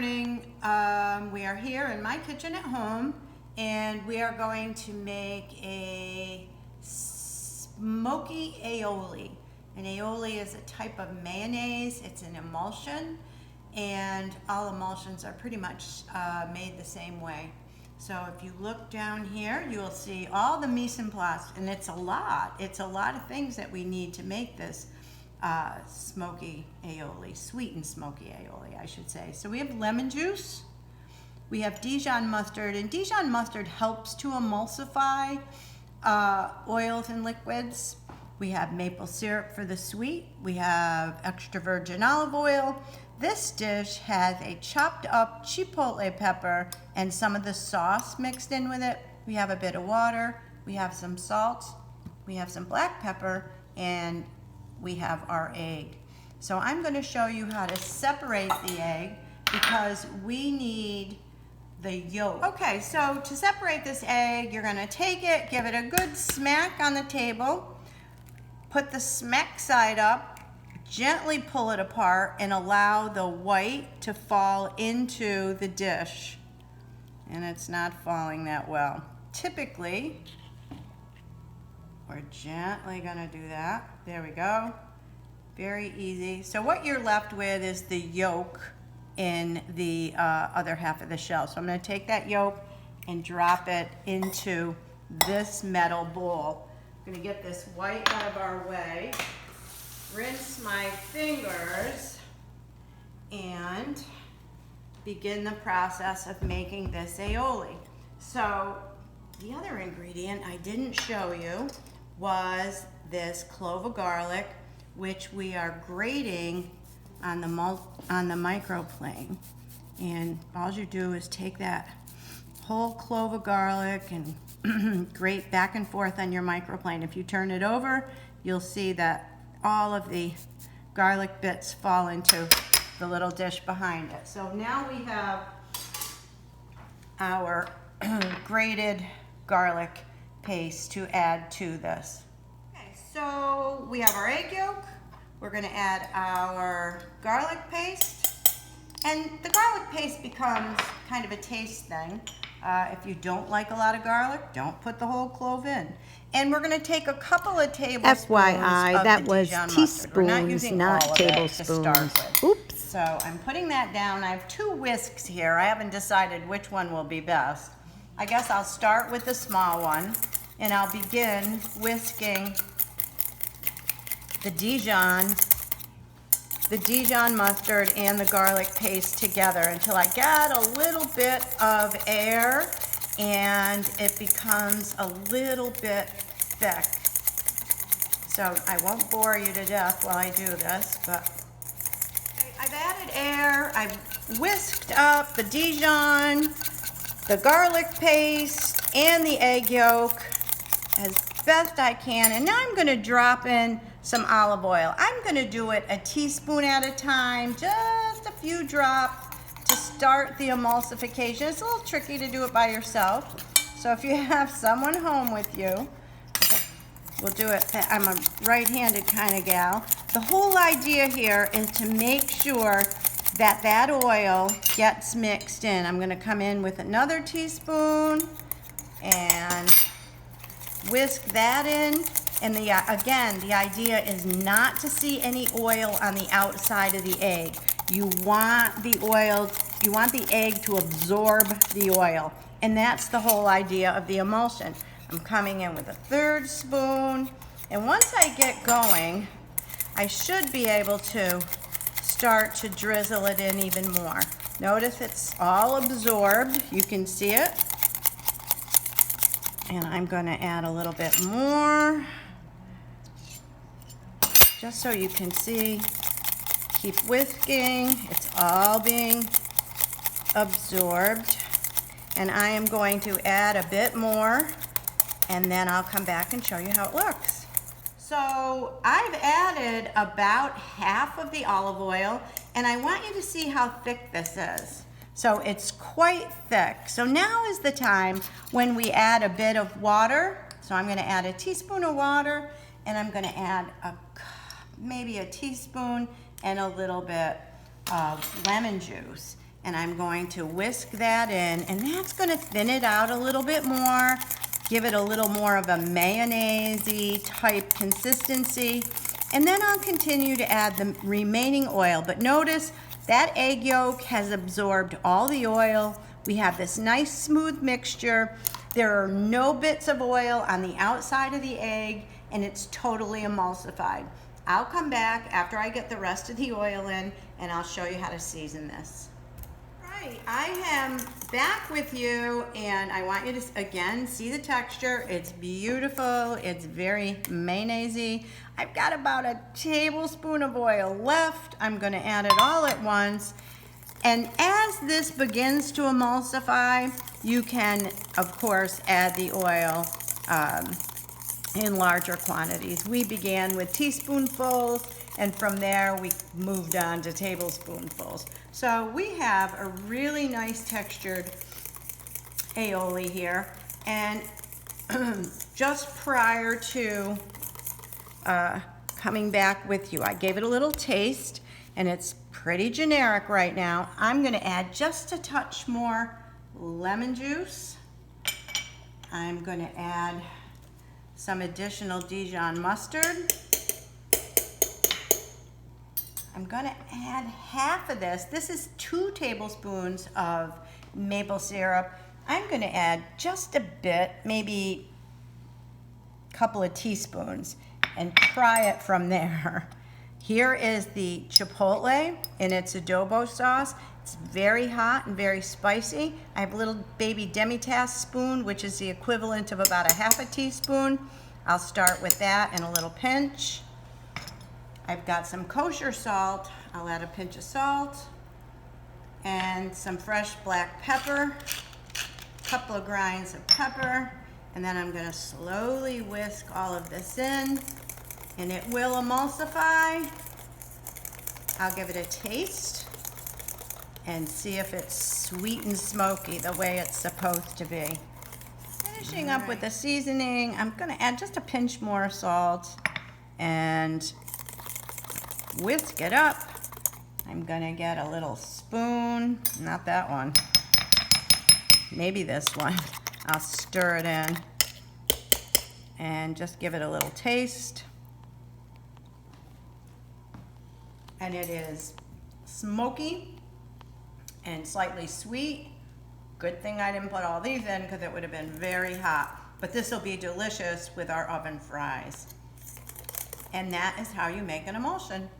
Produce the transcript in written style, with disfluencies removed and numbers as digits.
morning. We are here in my kitchen at home, and we are going to make a Smoky Aioli. An aioli is a type of mayonnaise. It's an emulsion, and all emulsions are pretty much made the same way. So if you look down here, you will see all the mise en place, and it's a lot. It's a lot of things that we need to make this smoky aioli, sweetened smoky aioli, I should say. So we have lemon juice, we have Dijon mustard, and Dijon mustard helps to emulsify oils and liquids. We have maple syrup for the sweet. We have extra virgin olive oil. This dish has a chopped up chipotle pepper and some of the sauce mixed in with it. We have a bit of water, we have some salt, we have some black pepper, and we have our egg. So I'm going to show you how to separate the egg because we need the yolk. Okay, so to separate this egg, you're going to take it, give it a good smack on the table, put the smack side up, gently pull it apart, and allow the white to fall into the dish. And it's not falling that well. Typically, we're gently gonna do that. There we go. Very easy. So what you're left with is the yolk in the other half of the shell. So I'm gonna take that yolk and drop it into this metal bowl. I'm gonna get this white out of our way, rinse my fingers, and begin the process of making this aioli. So the other ingredient I didn't show you was this clove of garlic, which we are grating on the microplane. And all you do is take that whole clove of garlic and grate back and forth on your microplane. If you turn it over, you'll see that all of the garlic bits fall into the little dish behind it. So now we have our grated garlic paste to add to this. Okay, so we have our egg yolk. We're going to add our garlic paste. And the garlic paste becomes kind of a taste thing. If you don't like a lot of garlic, don't put the whole clove in. And we're going to take a couple of tablespoons FYI, of that the was Dijon teaspoons, mustard. We're not using not all of tablespoons. It to start with. Oops. So I'm putting that down. I have 2 whisks here. I haven't decided which one will be best. I guess I'll start with the small one, and I'll begin whisking the Dijon mustard and the garlic paste together until I get a little bit of air and it becomes a little bit thick. So I won't bore you to death while I do this, but I've added air. I've whisked up the Dijon, the garlic paste, and the egg yolk as best I can. And now I'm going to drop in some olive oil. I'm going to do it a teaspoon at a time, just a few drops to start the emulsification. It's a little tricky to do it by yourself. So if you have someone home with you, we'll do it. I'm a right-handed kind of gal. The whole idea here is to make sure that that oil gets mixed in. I'm going to come in with another teaspoon and whisk that in. And again, the idea is not to see any oil on the outside of the egg. You want the oil, you want the egg to absorb the oil. And that's the whole idea of the emulsion. I'm coming in with a 1/3 spoon. And once I get going, I should be able to start to drizzle it in even more. Notice it's all absorbed. You can see it. And I'm going to add a little bit more, just so you can see. Keep whisking. It's all being absorbed. And I am going to add a bit more, and then I'll come back and show you how it looks. So I've added about half of the olive oil, and I want you to see how thick this is. So it's quite thick. So now is the time when we add a bit of water. So I'm going to add a teaspoon of water, and I'm going to add maybe a teaspoon and a little bit of lemon juice. and I'm going to whisk that in, and that's gonna thin it out a little bit more, give it a little more of a mayonnaise-y type consistency, and then I'll continue to add the remaining oil. But notice that egg yolk has absorbed all the oil. We have this nice smooth mixture. There are no bits of oil on the outside of the egg, and it's totally emulsified. I'll come back after I get the rest of the oil in, and I'll show you how to season this. Right, I am back with you, and I want you to, again, see the texture. It's beautiful. It's very mayonnaise-y. I've got about a tablespoon of oil left. I'm gonna add it all at once. And as this begins to emulsify, you can, of course, add the oil in larger quantities. We began with teaspoonfuls, and from there we moved on to tablespoonfuls. So we have a really nice textured aioli here. And just prior to coming back with you, I gave it a little taste, and it's pretty generic right now. I'm gonna add just a touch more lemon juice. I'm gonna add some additional Dijon mustard. I'm gonna add half of this. This is 2 tablespoons of maple syrup. I'm gonna add just a bit, maybe a couple of teaspoons, and try it from there. Here is the chipotle in its adobo sauce. It's very hot and very spicy. I have a little baby demitasse spoon, which is the equivalent of about a half a teaspoon. I'll start with that and a little pinch. I've got some kosher salt. I'll add a pinch of salt and some fresh black pepper, a couple of grinds of pepper, and then I'm gonna slowly whisk all of this in, and it will emulsify. I'll give it a taste and see if it's sweet and smoky the way it's supposed to be. Finishing up with the seasoning, I'm gonna add just a pinch more salt and whisk it up. I'm gonna get a little spoon, not that one, maybe this one. I'll stir it in and just give it a little taste. And it is smoky and slightly sweet. Good thing I didn't put all these in because it would have been very hot. But this will be delicious with our oven fries. And that is how you make an emulsion.